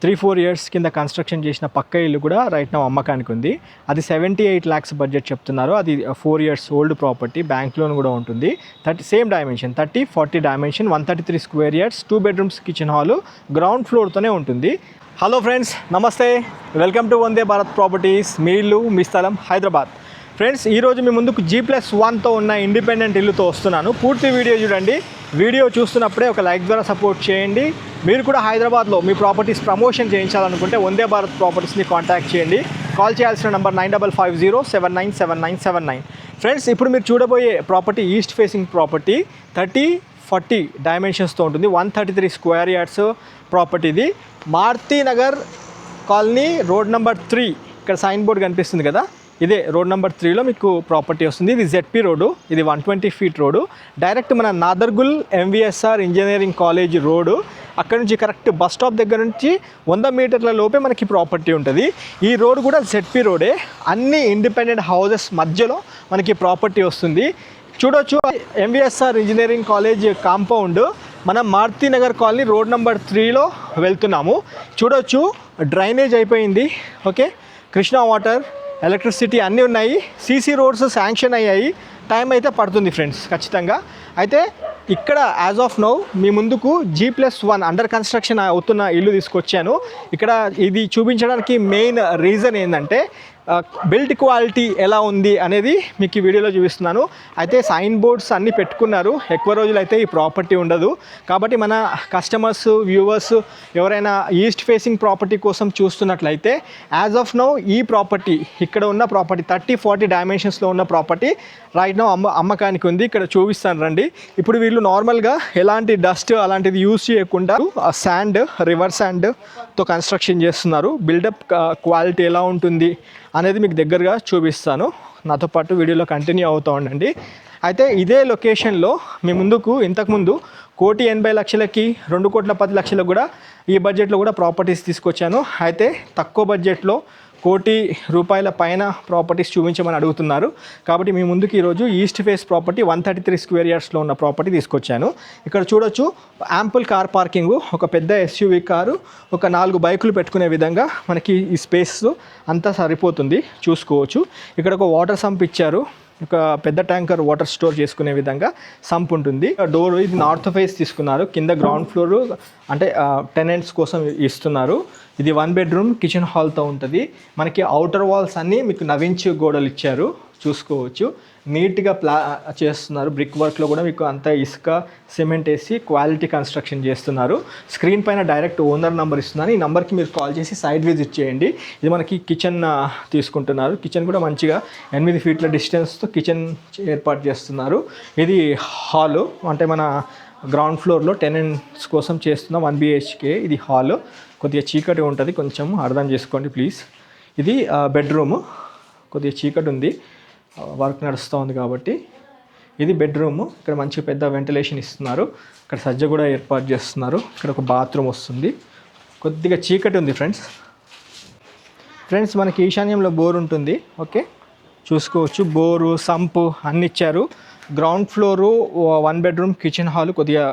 3-4 years కింద construction చేసిన పక్క ఇల్లు కూడా రైట్ నౌ అమ్మకానికి ఉంది. అది 78 lakhs బడ్జెట్ చెప్తున్నారు. అది 4 years old property, bank loan కూడా ఉంటుంది. Same dimension 30-40 dimension, 133 square yards, 2 bedrooms kitchen hall, ground ఫ్లోర్తోనే ఉంటుంది. హలో ఫ్రెండ్స్, నమస్తే, welcome to Vande Bharat properties. మీ ఇల్లు మీ స్థలం హైదరాబాద్. ఫ్రెండ్స్, ఈరోజు మీ ముందుకు G+1తో ఉన్న ఇండిపెండెంట్ ఇల్లుతో వస్తున్నాను. పూర్తి వీడియో చూడండి. వీడియో చూస్తున్నప్పుడే ఒక లైక్ ద్వారా సపోర్ట్ చేయండి. మీరు కూడా హైదరాబాద్లో మీ ప్రాపర్టీస్ ప్రమోషన్ చేయించాలనుకుంటే వందే భారత్ ప్రాపర్టీస్ని కాంటాక్ట్ చేయండి. కాల్ చేయాల్సిన నెంబర్ 9550797979. ఫ్రెండ్స్, ఇప్పుడు మీరు చూడబోయే ప్రాపర్టీ ఈస్ట్ ఫేసింగ్ ప్రాపర్టీ, 30-40 డైమెన్షన్స్తో ఉంటుంది. 133 square yards ప్రాపర్టీ. ఇది Maruti Nagar colony, road number 3. ఇక్కడ సైన్ బోర్డ్ కనిపిస్తుంది కదా, ఇదే రోడ్ నెంబర్ 3లో మీకు ప్రాపర్టీ వస్తుంది. ఇది ZP రోడ్డు, ఇది 120 feet రోడ్డు. డైరెక్ట్ మన Nadargul MVSR engineering college road. అక్కడ నుంచి కరెక్ట్ బస్ స్టాప్ దగ్గర నుంచి 100 మీటర్ల లోపే మనకి ప్రాపర్టీ ఉంటుంది. ఈ రోడ్ కూడా ZP రోడే. అన్ని ఇండిపెండెంట్ హౌసెస్ మధ్యలో మనకి ప్రాపర్టీ వస్తుంది. చూడొచ్చు, MVSR ఇంజనీరింగ్ కాలేజ్ కాంపౌండ్ మనం Maruti Nagar colony road number 3లో వెళ్తున్నాము. చూడొచ్చు, డ్రైనేజ్ అయిపోయింది. ఓకే, కృష్ణా వాటర్, ఎలక్ట్రిసిటీ అన్నీ ఉన్నాయి. CC రోడ్స్ శాంక్షన్ అయ్యాయి. టైం అయితే పడుతుంది ఫ్రెండ్స్ ఖచ్చితంగా. అయితే ఇక్కడ యాజ్ ఆఫ్ నౌ మీ ముందుకు G+1 అండర్ కన్స్ట్రక్షన్ అవుతున్న ఇల్లు తీసుకొచ్చాను. ఇక్కడ ఇది చూపించడానికి మెయిన్ రీజన్ ఏంటంటే బిల్డ్ క్వాలిటీ ఎలా ఉంది అనేది మీకు ఈ వీడియోలో చూపిస్తున్నాను. అయితే సైన్ బోర్డ్స్ అన్నీ పెట్టుకున్నారు. ఎక్కువ రోజులు అయితే ఈ ప్రాపర్టీ ఉండదు. కాబట్టి మన కస్టమర్స్, వ్యూవర్స్ ఎవరైనా ఈస్ట్ ఫేసింగ్ ప్రాపర్టీ కోసం చూస్తున్నట్లయితే యాజ్ ఆఫ్ నౌ ఈ ప్రాపర్టీ, ఇక్కడ ఉన్న ప్రాపర్టీ 30-40 డైమెన్షన్స్లో ఉన్న ప్రాపర్టీ రైట్ నౌ అమ్మకానికి ఉంది. ఇక్కడ చూపిస్తాను రండి. ఇప్పుడు వీళ్ళు నార్మల్గా ఎలాంటి డస్ట్ అలాంటిది యూజ్ చేయకుండా శాండ్, రివర్ శాండ్తో కన్స్ట్రక్షన్ చేస్తున్నారు. బిల్డప్ క్వాలిటీ ఎలా ఉంటుంది అనేది మీకు దగ్గరగా చూపిస్తాను. నాతో పాటు వీడియోలో కంటిన్యూ అవుతూ ఉండండి. అయితే ఇదే లొకేషన్లో మీ ముందుకు ఇంతకుముందు 1,80,00,000కి, 2,10,00,000 కూడా ఈ బడ్జెట్లో కూడా ప్రాపర్టీస్ తీసుకొచ్చాను. అయితే తక్కువ బడ్జెట్లో 1,00,00,000 రూపాయల పైన ప్రాపర్టీస్ చూపించమని అడుగుతున్నారు. కాబట్టి మీ ముందుకు ఈరోజు ఈస్ట్ ఫేస్ ప్రాపర్టీ 133 square yardsలో ఉన్న ప్రాపర్టీ తీసుకొచ్చాను. ఇక్కడ చూడొచ్చు, యాంపుల్ కార్ పార్కింగు, ఒక పెద్ద SUV కారు, ఒక 4 బైకులు పెట్టుకునే విధంగా మనకి ఈ స్పేస్ అంతా సరిపోతుంది. చూసుకోవచ్చు, ఇక్కడ ఒక వాటర్ సంప్ ఇచ్చారు. ఒక పెద్ద ట్యాంకర్ వాటర్ స్టోర్ చేసుకునే విధంగా సంప్ ఉంటుంది. డోర్ ఇది నార్త్ ఫేస్ తీసుకున్నారు. కింద గ్రౌండ్ ఫ్లోర్ అంటే టెనెంట్స్ కోసం ఇస్తున్నారు. ఇది 1 bedroom కిచెన్ హాల్తో ఉంటుంది. మనకి అవుటర్ వాల్స్ అన్నీ మీకు నవించు గోడలు ఇచ్చారు. చూసుకోవచ్చు, నీట్గా చేస్తున్నారు. బ్రిక్ వర్క్లో కూడా మీకు అంతా ఇసుక, సిమెంట్ వేసి క్వాలిటీ కన్స్ట్రక్షన్ చేస్తున్నారు. స్క్రీన్ పైన డైరెక్ట్ ఓనర్ నెంబర్ ఇస్తున్నాను. ఈ నెంబర్కి మీరు కాల్ చేసి సైట్ విజిట్ చేయండి. ఇది మనకి కిచెన్ తీసుకుంటున్నారు. కిచెన్ కూడా మంచిగా 8 feet డిస్టెన్స్తో కిచెన్ ఏర్పాటు చేస్తున్నారు. ఇది హాలు, అంటే మన గ్రౌండ్ ఫ్లోర్లో టెనెంట్స్ కోసం చేస్తున్న 1 BHK ఇది హాల్. కొద్దిగా చీకటి ఉంటుంది, కొంచెం అర్థం చేసుకోండి ప్లీజ్. ఇది బెడ్రూము, కొద్దిగా చీకటి ఉంది, వర్క్ నడుస్తూ ఉంది కాబట్టి. ఇది బెడ్రూము. ఇక్కడ మంచి పెద్ద వెంటిలేషన్ ఇస్తున్నారు. ఇక్కడ సజ్జ కూడా ఏర్పాటు చేస్తున్నారు. ఇక్కడ ఒక బాత్రూమ్ వస్తుంది. కొద్దిగా చీకటి ఉంది ఫ్రెండ్స్. మనకి ఈశాన్యంలో బోర్ ఉంటుంది. ఓకే, చూసుకోవచ్చు, బోరు, సంపు అన్ని ఇచ్చారు. Ground floor 1 bedroom kitchen hall. కొద్దిగా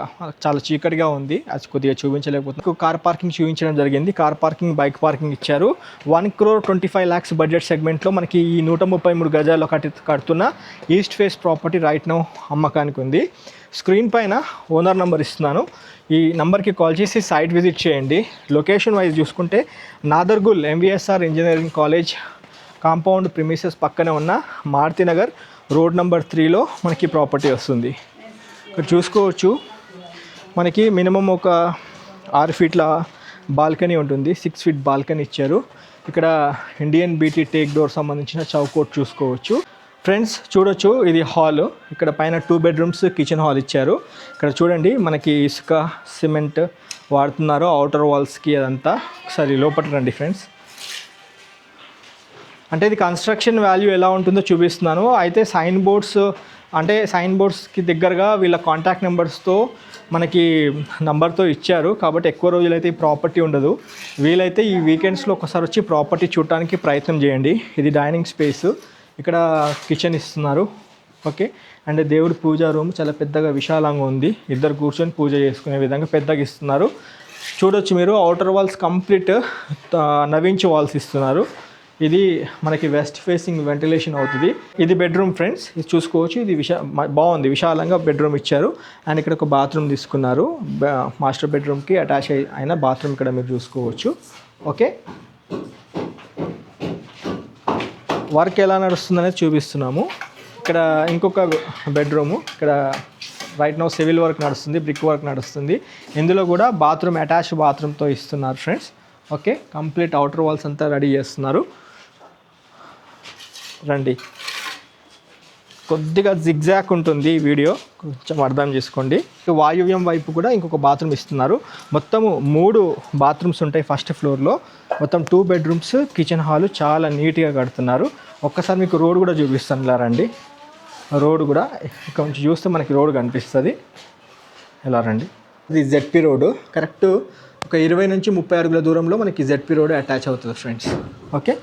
చాలా చీకటిగా ఉంది, అది కొద్దిగా చూపించలేకపోతుంది. కార్ పార్కింగ్ చూపించడం జరిగింది. కార్ పార్కింగ్, బైక్ పార్కింగ్ ఇచ్చారు. 1,25,00,000 బడ్జెట్ సెగ్మెంట్లో మనకి ఈ 133 గజాల్లో కడుతున్న east face property right now అమ్మకానికి ఉంది. స్క్రీన్ పైన ఓనర్ నెంబర్ ఇస్తున్నాను. ఈ నెంబర్కి కాల్ చేసి సైట్ విజిట్ చేయండి. లొకేషన్ వైజ్ చూసుకుంటే Nadargul MVSR engineering college compound premises పక్కనే ఉన్న మారుతి నగర్ రోడ్ నెంబర్ 3లో మనకి ప్రాపర్టీ వస్తుంది. ఇక్కడ చూసుకోవచ్చు, మనకి మినిమం ఒక 6 feet బాల్కనీ ఉంటుంది. 6 feet బాల్కనీ ఇచ్చారు. ఇక్కడ ఇండియన్ BT టేక్ డోర్ సంబంధించిన చౌకోట్ చూసుకోవచ్చు. ఫ్రెండ్స్ చూడొచ్చు, ఇది హాల్. ఇక్కడ పైన 2 bedrooms కిచెన్ హాల్ ఇచ్చారు. ఇక్కడ చూడండి, మనకి ఇసుక, సిమెంట్ వాడుతున్నారు అవుటర్ వాల్స్కి. అదంతా ఒకసారి లోపల రండి ఫ్రెండ్స్. అంటే ఇది కన్స్ట్రక్షన్ వాల్యూ ఎలా ఉంటుందో చూపిస్తున్నాను. అయితే సైన్ బోర్డ్స్కి దగ్గరగా వీళ్ళ కాంటాక్ట్ నెంబర్స్తో మనకి నంబర్తో ఇచ్చారు. కాబట్టి ఎక్కువ రోజులైతే ఈ ప్రాపర్టీ ఉండదు. వీలైతే ఈ వీకెండ్స్లో ఒకసారి వచ్చి ప్రాపర్టీ చూడటానికి ప్రయత్నం చేయండి. ఇది డైనింగ్ స్పేస్, ఇక్కడ కిచెన్ ఇస్తున్నారు. ఓకే, అండ్ దేవుడి పూజా రూమ్ చాలా పెద్దగా విశాలంగా ఉంది. ఇద్దరు కూర్చొని పూజ చేసుకునే విధంగా పెద్దగా ఇస్తున్నారు. చూడొచ్చు మీరు అవుటర్ వాల్స్ కంప్లీట్ నవించి వాల్స్ ఇస్తున్నారు. ఇది మనకి వెస్ట్ ఫేసింగ్ వెంటిలేషన్ అవుతుంది. ఇది బెడ్రూమ్ ఫ్రెండ్స్, ఇది చూసుకోవచ్చు. ఇది బాగుంది, విశాలంగా బెడ్రూమ్ ఇచ్చారు. అండ్ ఇక్కడ ఒక బాత్రూమ్ తీసుకున్నారు. మాస్టర్ బెడ్రూమ్కి అటాచ్ అయిన బాత్రూమ్ ఇక్కడ మీరు చూసుకోవచ్చు. ఓకే, వర్క్ ఎలా నడుస్తుందనేది చూపిస్తున్నాము. ఇక్కడ ఇంకొక బెడ్రూము, ఇక్కడ రైట్ నౌ సివిల్ వర్క్ నడుస్తుంది, బ్రిక్ వర్క్ నడుస్తుంది. ఇందులో కూడా బాత్రూమ్ అటాచ్డ్ బాత్రూమ్తో ఇస్తున్నారు friends. Okay, complete outer walls అంతా రెడీ చేస్తున్నారు. రండి, కొద్దిగా జిగ్జాక్ ఉంటుంది ఈ వీడియో, కొంచెం అర్థం చేసుకోండి. వాయువ్యం వైపు కూడా ఇంకొక బాత్రూమ్ ఇస్తున్నారు. మొత్తము 3 బాత్రూమ్స్ ఉంటాయి ఫస్ట్ ఫ్లోర్లో. మొత్తం 2 బెడ్రూమ్స్, కిచెన్ హాలు చాలా నీట్గా కడుతున్నారు. ఒక్కసారి మీకు రోడ్ కూడా చూపిస్తాను, ఇలా రండి. రోడ్ కూడా ఇక్కడ నుంచి చూస్తే మనకి రోడ్ కనిపిస్తుంది. ఎలా రండి, ఇది జెడ్పీ రోడ్డు. కరెక్ట్ ఒక 20 నుంచి 30 అడుగుల దూరంలో మనకి జెడ్పీ రోడ్ అటాచ్ అవుతుంది ఫ్రెండ్స్. ఓకే,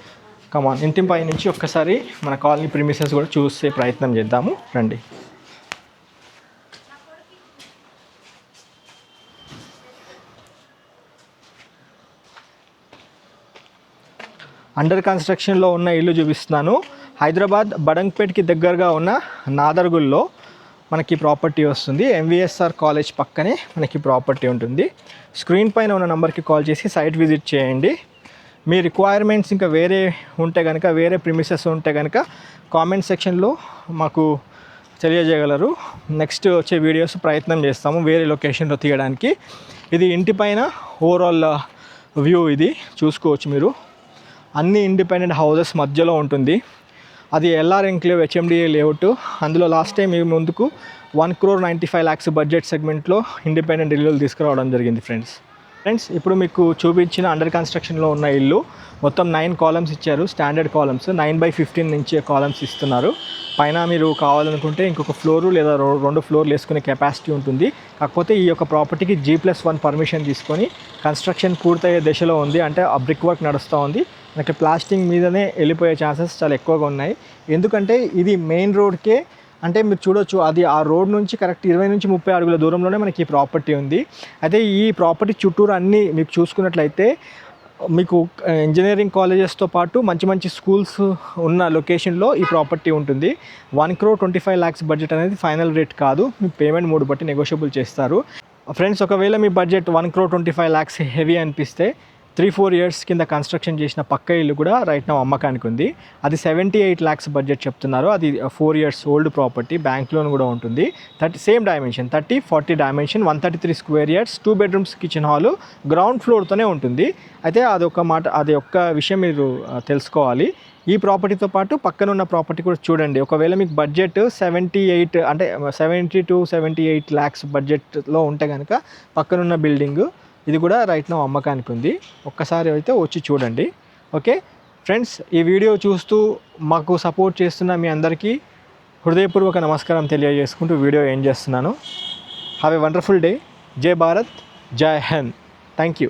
కమాన్, ఇంటి పై నుంచి ఒక్కసారి మన కాలనీ ప్రిమిసెస్ కూడా చూసే ప్రయత్నం చేద్దాము. రండి. అండర్ కన్స్ట్రక్షన్లో ఉన్న ఇల్లు చూపిస్తున్నాను. హైదరాబాద్ బడంగ్పేట్కి దగ్గరగా ఉన్న నాదర్గుల్లో మనకి ప్రాపర్టీ వస్తుంది. ఎంవిఎస్ఆర్ కాలేజ్ పక్కనే మనకి ప్రాపర్టీ ఉంటుంది. స్క్రీన్ పైన ఉన్న నెంబర్కి కాల్ చేసి సైట్ విజిట్ చేయండి. మీ రిక్వైర్మెంట్స్ ఇంకా వేరే ఉంటే కనుక, వేరే ప్రిమిసెస్ ఉంటే కనుక కామెంట్ సెక్షన్లో మాకు తెలియజేయగలరు. నెక్స్ట్ వచ్చే వీడియోస్ ప్రయత్నం చేస్తాము వేరే లొకేషన్లో తీయడానికి. ఇది ఇంటి పైన ఓవరాల్ వ్యూ, ఇది చూసుకోవచ్చు మీరు. అన్ని ఇండిపెండెంట్ హౌసెస్ మధ్యలో ఉంటుంది. అది ఎల్ఆర్ ఎంక్లేవ్ హెచ్ఎండిఏ లేఅవుట్. అందులో లాస్ట్ టైం మీ ముందుకు 1,95,00,000 బడ్జెట్ సెగ్మెంట్లో ఇండిపెండెంట్ ఇల్లులు తీసుకురావడం జరిగింది ఫ్రెండ్స్. ఇప్పుడు మీకు చూపించిన అండర్ కన్స్ట్రక్షన్లో ఉన్న ఇల్లు మొత్తం 9 కాలమ్స్ ఇచ్చారు. స్టాండర్డ్ కాలమ్స్ 9/15 నుంచి కాలమ్స్ ఇస్తున్నారు. పైన మీరు కావాలనుకుంటే ఇంకొక ఫ్లోరు లేదా 2 ఫ్లోర్లు వేసుకునే కెపాసిటీ ఉంటుంది. కాకపోతే ఈ యొక్క ప్రాపర్టీకి G+1 పర్మిషన్ తీసుకొని కన్స్ట్రక్షన్ పూర్తయ్యే దశలో ఉంది. అంటే ఆ బ్రిక్ వర్క్ నడుస్తూ ఉంది. మనకి ప్లాస్టింగ్ మీదనే వెళ్ళిపోయే ఛాన్సెస్ చాలా ఎక్కువగా ఉన్నాయి. ఎందుకంటే ఇది మెయిన్ రోడ్కే, అంటే మీరు చూడొచ్చు, అది ఆ రోడ్ నుంచి కరెక్ట్ 20 నుంచి 30 అడుగుల దూరంలోనే మనకి ఈ ప్రాపర్టీ ఉంది. అయితే ఈ ప్రాపర్టీ చుట్టూరు అన్నీ మీకు చూసుకున్నట్లయితే మీకు ఇంజనీరింగ్ కాలేజెస్తో పాటు మంచి మంచి స్కూల్స్ ఉన్న లొకేషన్లో ఈ ప్రాపర్టీ ఉంటుంది. 1,25,00,000 బడ్జెట్ అనేది ఫైనల్ రేట్ కాదు. మీ పేమెంట్ మూడు బట్టి నెగోషియబుల్ చేస్తారు ఫ్రెండ్స్. ఒకవేళ మీ బడ్జెట్ 1,25,00,000 హెవీ అనిపిస్తే 3-4 ఇయర్స్ కింద కన్స్ట్రక్షన్ చేసిన పక్క ఇల్లు కూడా రైట్ నా అమ్మకానికి ఉంది. అది 78,00,000 బడ్జెట్ చెప్తున్నారు. అది 4 years old property, bank loan కూడా ఉంటుంది. Same dimension 30-40 dimension, 133 square yards, 2 bedrooms, kitchen hall, ground ఫ్లోర్తోనే ఉంటుంది. అయితే అది ఒక్క విషయం మీరు తెలుసుకోవాలి. ఈ ప్రాపర్టీతో పాటు పక్కనున్న ప్రాపర్టీ కూడా చూడండి. ఒకవేళ మీకు బడ్జెట్ 78 అంటే 70-78 lakhs బడ్జెట్లో ఉంటే కనుక పక్కనున్న బిల్డింగ్ ఇది కూడా రైట్ నా అమ్మకానికి ఉంది. ఒక్కసారి అయితే వచ్చి చూడండి. ఓకే ఫ్రెండ్స్, ఈ వీడియో చూస్తూ మాకు సపోర్ట్ చేస్తున్న మీ అందరికీ హృదయపూర్వక నమస్కారం తెలియజేసుకుంటూ వీడియో ఎండ్ చేస్తున్నాను. Have a wonderful day. జై భారత్, జై హింద్. Thank you.